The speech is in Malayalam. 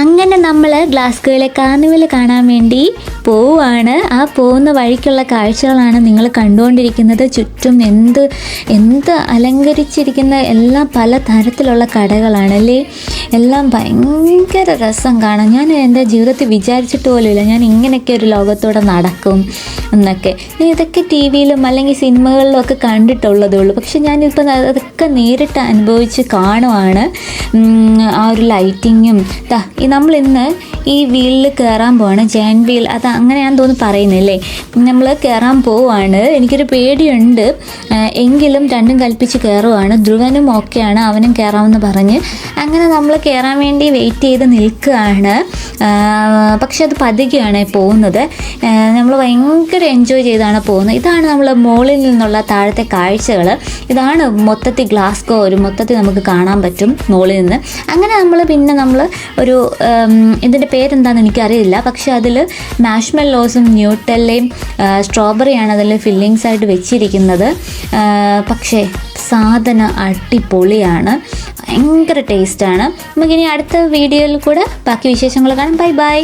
അങ്ങനെ നമ്മൾ ഗ്ലാസ്ഗോയിലെ കാർണിവൽ കാണാൻ വേണ്ടി പോവുകയാണ്. ആ പോകുന്ന വഴിക്കുള്ള കാഴ്ചകളാണ് നിങ്ങൾ കണ്ടുകൊണ്ടിരിക്കുന്നത്. ചുറ്റും എന്ത് അലങ്കരിച്ചിരിക്കുന്ന എല്ലാം പല തരത്തിലുള്ള കടകളാണല്ലേ. എല്ലാം ഭയങ്കര രസം കാണാം. ഞാൻ എൻ്റെ ജീവിതത്തിൽ വിചാരിച്ചിട്ട് പോലുമില്ല ഞാൻ ഇങ്ങനെയൊക്കെ ഒരു ലോകത്തൂടെ നടക്കും എന്നൊക്കെ. ഞാൻ ഇതൊക്കെ ടി വിയിലും അല്ലെങ്കിൽ സിനിമകളിലും ഒക്കെ കണ്ടിട്ടുള്ളതേ ഉള്ളൂ. പക്ഷെ ഞാനിപ്പോൾ അതൊക്കെ നേരിട്ട് അനുഭവിച്ച് കാണുവാണ്. ആ ഒരു ലൈറ്റിങ്ങും നമ്മളിന്ന് ഈ വീലിൽ കയറാൻ പോവാണ്. ജയൻ വീൽ അത് അങ്ങനെയാണെന്ന് തോന്നുന്നു പറയുന്നില്ലേ. നമ്മൾ കയറാൻ പോവാണ്. എനിക്കൊരു പേടിയുണ്ട്, എങ്കിലും രണ്ടും കൽപ്പിച്ച് കയറുവാണ്. ധ്രുവനും ഓക്കെയാണ്, അവനും കയറാമെന്ന് പറഞ്ഞ് അങ്ങനെ നമ്മൾ കയറാൻ വേണ്ടി വെയിറ്റ് ചെയ്ത് നിൽക്കുകയാണ്. പക്ഷെ അത് പതുക്കെയാണ് പോകുന്നത്. നമ്മൾ ഭയങ്കര എൻജോയ് ചെയ്താണ് പോകുന്നത്. ഇതാണ് നമ്മൾ മുകളിൽ നിന്നുള്ള താഴത്തെ കാഴ്ചകൾ. ഇതാണ് മൊത്തത്തിൽ ഗ്ലാസ്ഗോ മൊത്തത്തിൽ നമുക്ക് കാണാൻ പറ്റും മുകളിൽ നിന്ന്. അങ്ങനെ നമ്മൾ ഒരു ഇതിൻ്റെ പേരെന്താണെന്ന് എനിക്കറിയില്ല. പക്ഷെ അതിൽ മാഷ്മെല്ലോസും ന്യൂട്ടെല്ലയും സ്ട്രോബെറിയാണ് അതിൽ ഫില്ലിങ്സ് ആയിട്ട് വെച്ചിരിക്കുന്നത്. പക്ഷേ സാധനം അടിപൊളിയാണ്, ഭയങ്കര ടേസ്റ്റാണ്. നമുക്കിനി അടുത്ത വീഡിയോയിൽ കൂടെ ബാക്കി വിശേഷങ്ങൾ കാണാം. Bye bye.